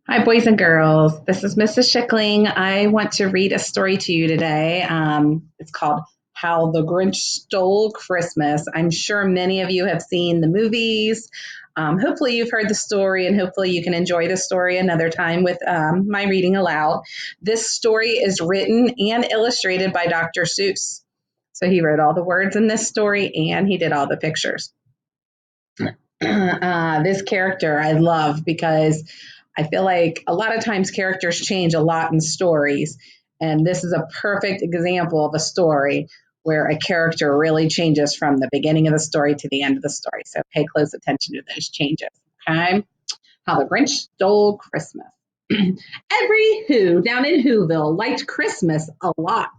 Hi, boys and girls. This is Mrs. Schickling. I want to read a story to you today. It's called How the Grinch Stole Christmas. I'm sure many of you have seen the movies. Hopefully, you've heard the story, and hopefully, you can enjoy the story another time with my reading aloud. This story is written and illustrated by Dr. Seuss. So, he wrote all the words in this story and he did all the pictures. This character I love because I feel like a lot of times characters change a lot in stories. And this is a perfect example of a story where a character really changes from the beginning of the story to the end of the story. So pay close attention to those changes. Okay. How the Grinch Stole Christmas. Every Who down in Whoville liked Christmas a lot.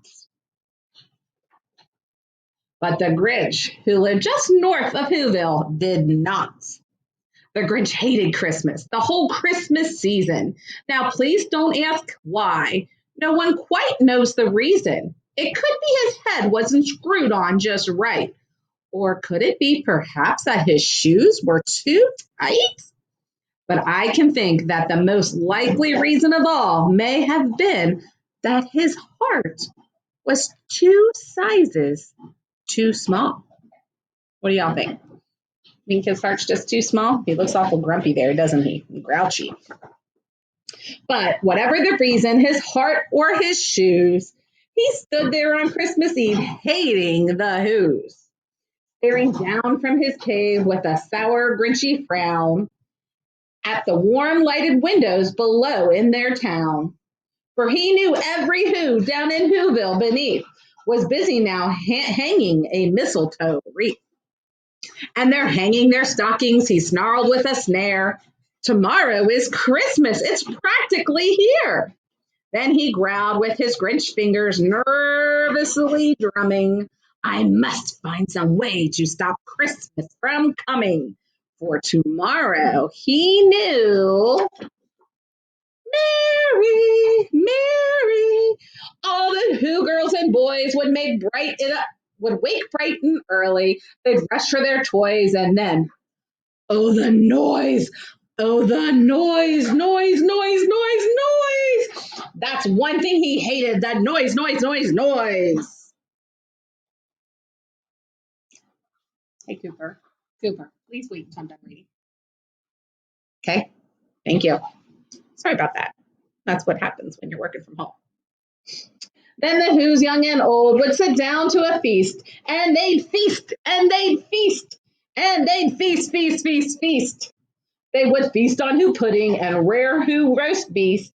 But the Grinch, who lived just north of Whoville, did not. The Grinch hated Christmas, the whole Christmas season. Now, please don't ask why. No one quite knows the reason. It could be his head wasn't screwed on just right. Or could it be perhaps that his shoes were too tight? But I can think that the most likely reason of all may have been that his heart was two sizes too small. What do y'all think? Think his heart's just too small? He looks awful grumpy there, doesn't he? Grouchy. But whatever the reason, his heart or his shoes, he stood there on Christmas Eve hating the Who's, staring down from his cave with a sour, grinchy frown at the warm lighted windows below in their town. For he knew every Who down in Whoville beneath was busy now hanging a mistletoe wreath. And they're hanging their stockings, he snarled with a snare. Tomorrow is Christmas. It's practically here. Then he growled with his Grinch fingers nervously drumming. I must find some way to stop Christmas from coming. For tomorrow, he knew. Mary, Mary, all the Who girls and boys would wake bright and early. They'd rush for their toys, and then, oh, the noise! Oh, the noise, noise, noise, noise, noise. That's one thing he hated, that noise, noise, noise, noise. Hey, Cooper. Cooper, please wait until I'm done reading. Okay, thank you. Sorry about that. That's what happens when you're working from home. Then the Who's young and old would sit down to a feast, and they'd feast, and they'd feast, and they'd feast, feast, feast, feast. They would feast on Who pudding and rare Who roast beast,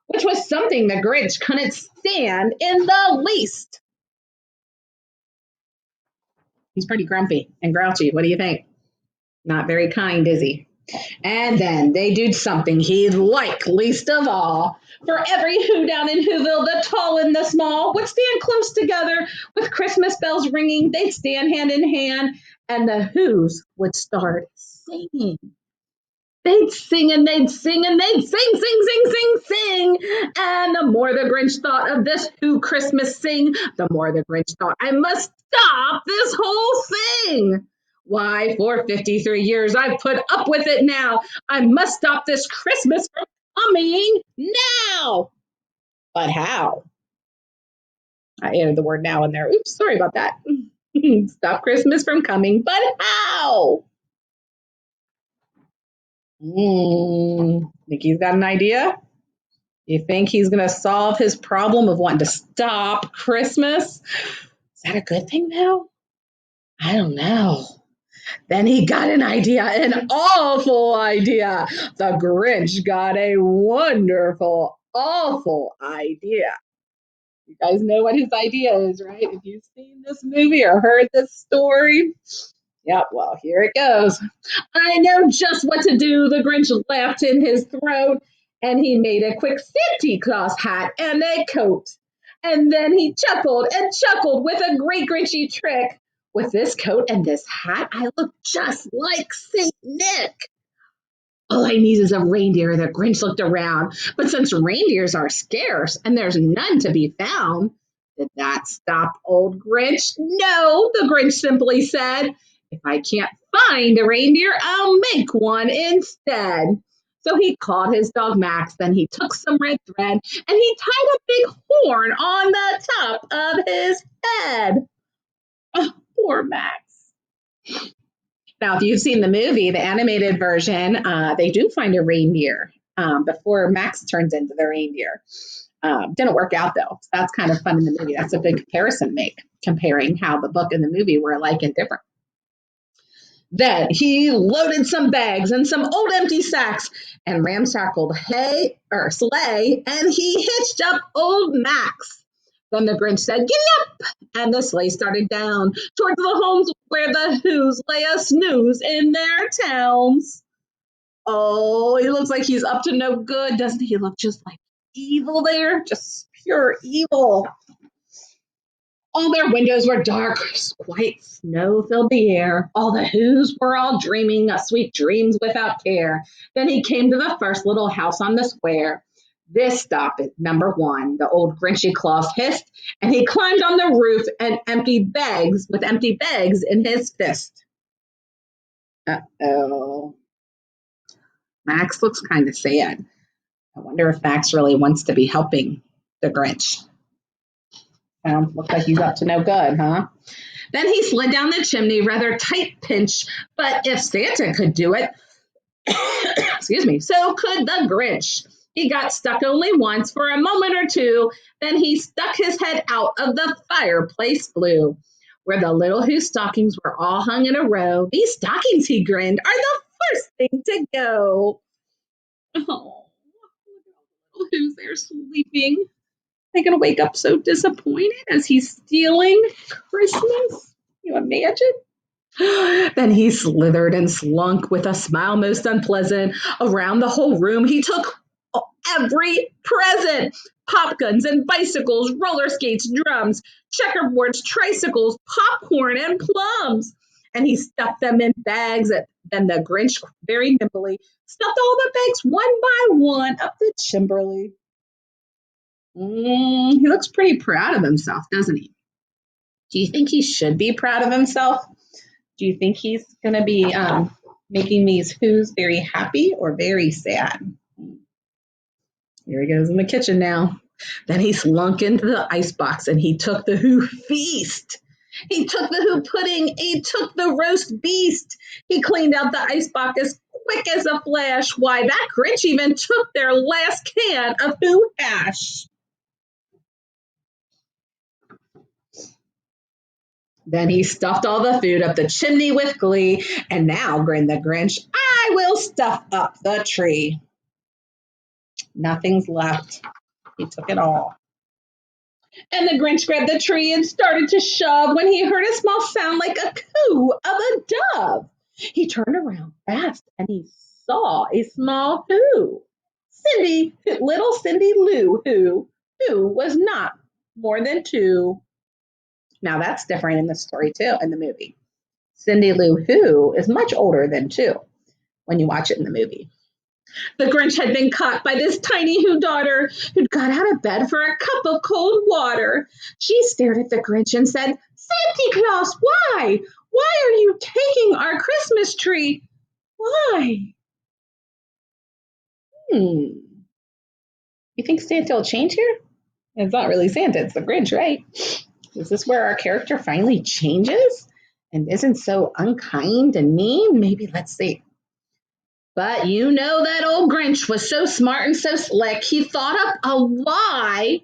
which was something the Grinch couldn't stand in the least. He's pretty grumpy and grouchy. What do you think? Not very kind, is he? And then they do something he'd like least of all. For every Who down in Whoville, the tall and the small, would stand close together with Christmas bells ringing. They'd stand hand in hand, and the Who's would start singing. They'd sing and they'd sing and they'd sing, sing, sing, sing, sing. And the more the Grinch thought of this Who Christmas sing, the more the Grinch thought, I must stop this whole thing. Why, for 53 years I've put up with it now. I must stop this Christmas from coming now. But how? I added the word now in there. Oops, sorry about that. Stop Christmas from coming, but how? Think he's got an idea? You think he's going to solve his problem of wanting to stop Christmas? Is that a good thing, though? I don't know. Then he got an idea, an awful idea. The Grinch got a wonderful, awful idea. You guys know what his idea is, right? If you've seen this movie or heard this story. Yep, well, here it goes. I know just what to do, the Grinch laughed in his throat, and he made a quick Santa Claus hat and a coat. And then he chuckled and chuckled with a great Grinchy trick. With this coat and this hat, I look just like Saint Nick. All I need is a reindeer. The Grinch looked around. But since reindeers are scarce and there's none to be found, did that stop old Grinch? No, the Grinch simply said. If I can't find a reindeer, I'll make one instead. So he called his dog Max, then he took some red thread and he tied a big horn on the top of his head. Oh, poor Max. Now, if you've seen the movie, the animated version, they do find a reindeer before Max turns into the reindeer. Didn't work out though. So that's kind of fun in the movie. That's a big comparison make, comparing how the book and the movie were alike and different. Then he loaded some bags and some old empty sacks and ramsackled hay or sleigh, and he hitched up old Max. Then the Grinch said, "Giddy up!" And the sleigh started down towards the homes where the Who's lay a snooze in their towns. Oh, he looks like he's up to no good, doesn't he? He look just like evil there, just pure evil. All their windows were dark, white snow filled the air. All the Who's were all dreaming of sweet dreams without care. Then he came to the first little house on the square. This stopped at number one, the old Grinchy Claus hissed, and he climbed on the roof and emptied bags with empty bags in his fist. Uh-oh. Max looks kind of sad. I wonder if Max really wants to be helping the Grinch. Looks like he's up to no good, huh? Then he slid down the chimney, rather tight pinch, but if Santa could do it, excuse me, so could the Grinch. He got stuck only once for a moment or two, then he stuck his head out of the fireplace flue, where the little Who stockings were all hung in a row. These stockings, he grinned, are the first thing to go. Oh, little Who's there sleeping. They're going to wake up so disappointed as he's stealing Christmas. You imagine? Then he slithered and slunk with a smile most unpleasant around the whole room. He took every present: pop guns and bicycles, roller skates, drums, checkerboards, tricycles, popcorn, and plums. And he stuffed them in bags. Then the Grinch very nimbly stuffed all the bags one by one up the chimbley. He looks pretty proud of himself, doesn't he? Do you think he should be proud of himself? Do you think he's going to be making these Who's very happy or very sad? Here he goes in the kitchen now. Then he slunk into the icebox and he took the Who feast. He took the Who pudding. He took the roast beast. He cleaned out the icebox as quick as a flash. Why, that Grinch even took their last can of Who hash. Then he stuffed all the food up the chimney with glee, and now, grinned the Grinch, I will stuff up the tree. Nothing's left. He took it all. And the Grinch grabbed the tree and started to shove when he heard a small sound like a coo of a dove. He turned around fast and he saw a small Who. Little Cindy Lou Who was not more than two. Now that's different in the story too, in the movie. Cindy Lou Who is much older than two when you watch it in the movie. The Grinch had been caught by this tiny Who daughter who'd got out of bed for a cup of cold water. She stared at the Grinch and said, Santa Claus, why? Why are you taking our Christmas tree? Why? You think Santa will change here? It's not really Santa, it's the Grinch, right? Is this where our character finally changes and isn't so unkind and mean? Maybe, let's see. But you know that old Grinch was so smart and so slick, he thought up a lie,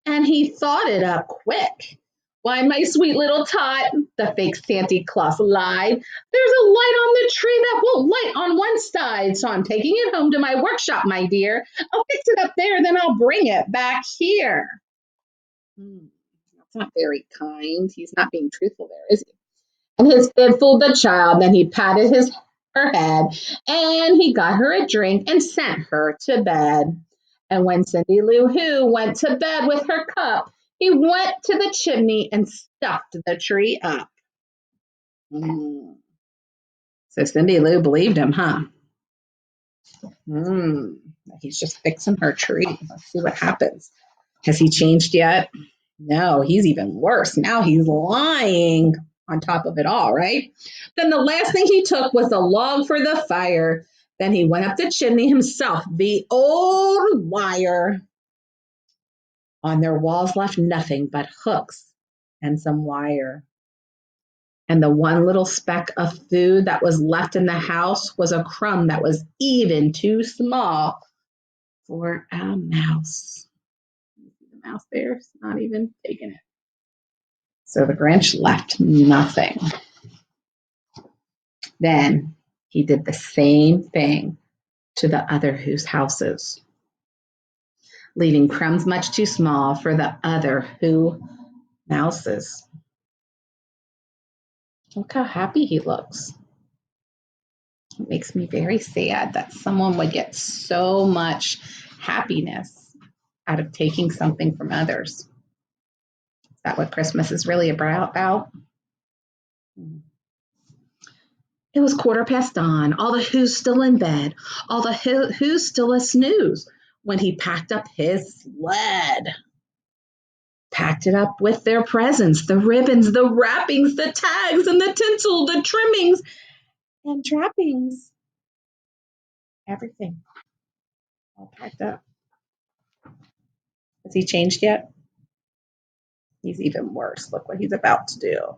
and he thought it up quick. Why, my sweet little tot, the fake Santa Claus lied. There's a light on the tree that won't light on one side, so I'm taking it home to my workshop, my dear. I'll fix it up there, then I'll bring it back here. That's not very kind. He's not being truthful there, is he? And his fib fooled the child. Then he patted her head, and he got her a drink and sent her to bed. And when Cindy Lou Who went to bed with her cup, he went to the chimney and stuffed the tree up. So Cindy Lou believed him, huh? He's just fixing her tree. Let's see what happens. Has he changed yet? No, he's even worse. Now he's lying on top of it all, right? Then the last thing he took was the log for the fire. Then he went up the chimney himself, the old liar. On their walls left nothing but hooks and some wire. And the one little speck of food that was left in the house was a crumb that was even too small for a mouse. The mouse there's not even taking it. So the Grinch left nothing. Then he did the same thing to the other whose houses, leaving crumbs much too small for the other who mouses. Look how happy he looks. It makes me very sad that someone would get so much happiness out of taking something from others. Is that what Christmas is really about? It was 1:15. All the who's still in bed. All the who's still a snooze when he packed up his sled. Packed it up with their presents, the ribbons, the wrappings, the tags, and the tinsel, the trimmings and trappings. Everything all packed up. Has he changed yet? He's even worse. Look what he's about to do.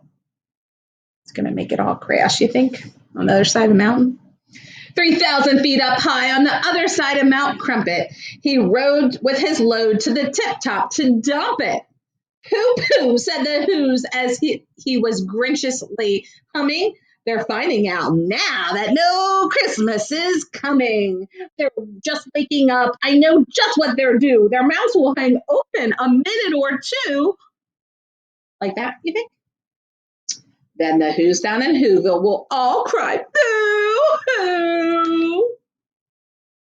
It's going to make it all crash, you think, on the other side of the mountain? 3,000 feet up high on the other side of Mount Crumpet, he rode with his load to the tip top to dump it. Pooh, pooh, said the Who's as he was grinchiously humming. They're finding out now that no Christmas is coming. They're just waking up. I know just what they're due. Their mouths will hang open a minute or two. Like that, you think? Then the Who's down in Whoville will all cry, boo-hoo.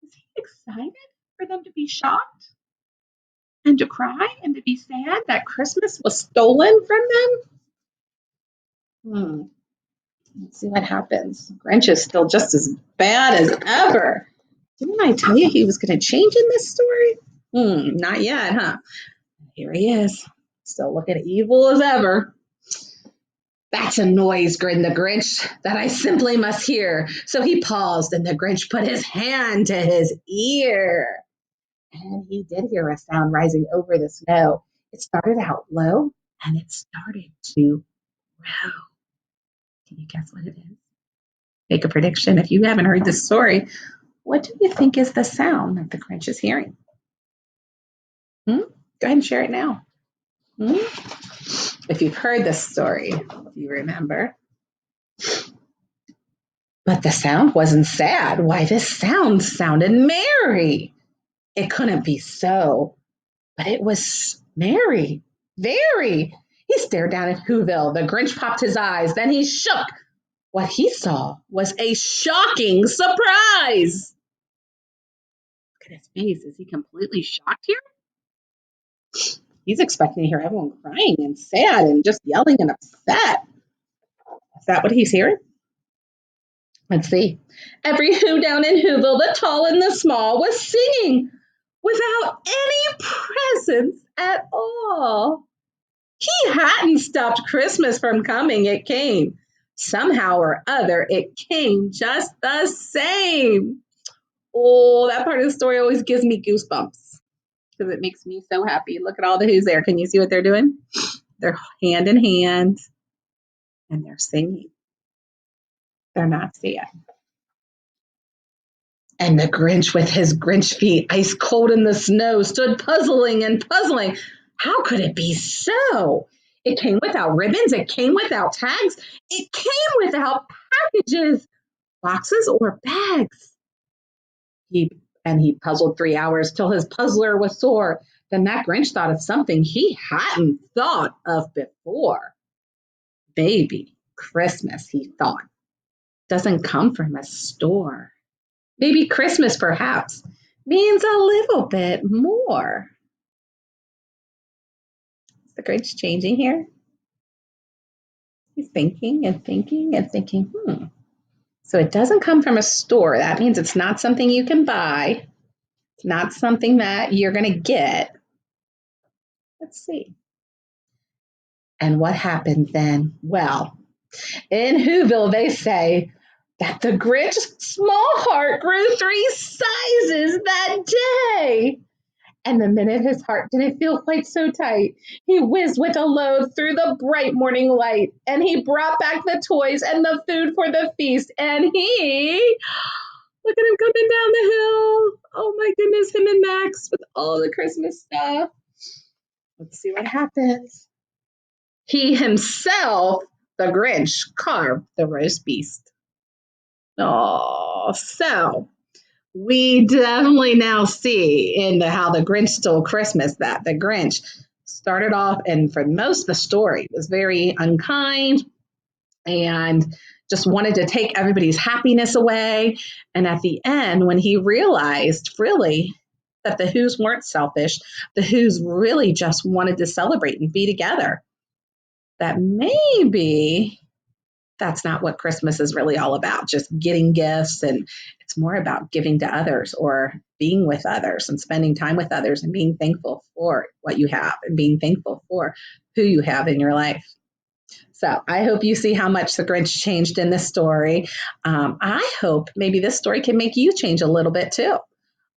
Is he excited for them to be shocked and to cry and to be sad that Christmas was stolen from them? Let's see what happens. Grinch is still just as bad as ever. Didn't I tell you he was going to change in this story? Not yet, huh? Here he is, still looking evil as ever. That's a noise, grinned the Grinch, that I simply must hear. So he paused, and the Grinch put his hand to his ear. And he did hear a sound rising over the snow. It started out low, and it started to grow. Can you guess what it is? Make a prediction. If you haven't heard this story, what do you think is the sound that the Grinch is hearing? Go ahead and share it now. If you've heard this story, you remember. But the sound wasn't sad. Why, this sound sounded merry. It couldn't be so, but it was merry, very. He stared down at Whoville. The Grinch popped his eyes. Then he shook. What he saw was a shocking surprise. Look at his face. Is he completely shocked here? He's expecting to hear everyone crying and sad and just yelling and upset. Is that what he's hearing? Let's see. Every who down in Whoville, the tall and the small, was singing without any presents at all. He hadn't stopped Christmas from coming. It came. Somehow or other, it came just the same. Oh, that part of the story always gives me goosebumps because it makes me so happy. Look at all the who's there. Can you see what they're doing? They're hand in hand and they're singing. They're not sad. And the Grinch, with his Grinch feet ice cold in the snow, stood puzzling and puzzling. How could it be so? It came without ribbons. It came without tags. It came without packages, boxes, or bags. He puzzled 3 hours till his puzzler was sore. Then that Grinch thought of something he hadn't thought of before. Maybe Christmas, he thought, doesn't come from a store. Maybe Christmas, perhaps, means a little bit more. Is the Grinch changing here? He's thinking and thinking and thinking, So it doesn't come from a store. That means it's not something you can buy. It's not something that you're going to get. Let's see. And what happened then? Well, in Whoville, they say that the Grinch's small heart grew 3 sizes that day. And the minute his heart didn't feel quite so tight, he whizzed with a load through the bright morning light, and he brought back the toys and the food for the feast, and he, look at him coming down the hill. Oh my goodness, him and Max with all the Christmas stuff. Let's see what happens. He himself, the Grinch, carved the roast beast. Oh, so we definitely now see in how the Grinch stole Christmas that the Grinch started off, and for most of the story was very unkind and just wanted to take everybody's happiness away. And at the end, when he realized really that the Who's weren't selfish, the Who's really just wanted to celebrate and be together, that maybe that's not what Christmas is really all about, just getting gifts. And it's more about giving to others or being with others and spending time with others and being thankful for what you have and being thankful for who you have in your life. So I hope you see how much the Grinch changed in this story. I hope maybe this story can make you change a little bit too.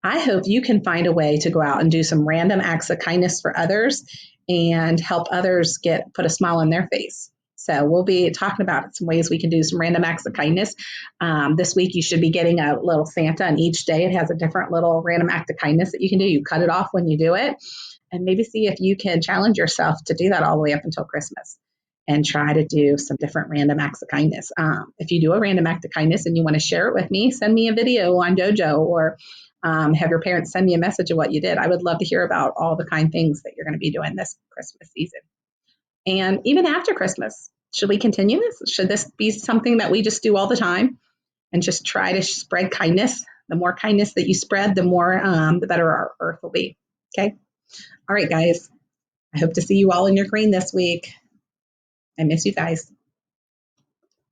I hope you can find a way to go out and do some random acts of kindness for others and help others put a smile on their face. So we'll be talking about some ways we can do some random acts of kindness. This week you should be getting a little Santa, and each day it has a different little random act of kindness that you can do. You cut it off when you do it, and maybe see if you can challenge yourself to do that all the way up until Christmas and try to do some different random acts of kindness. If you do a random act of kindness and you want to share it with me, send me a video on Dojo or have your parents send me a message of what you did. I would love to hear about all the kind things that you're going to be doing this Christmas season. And even after Christmas, should we continue this? Should this be something that we just do all the time and just try to spread kindness? The more kindness that you spread, the better our earth will be. Okay. All right, guys. I hope to see you all in your green this week. I miss you guys.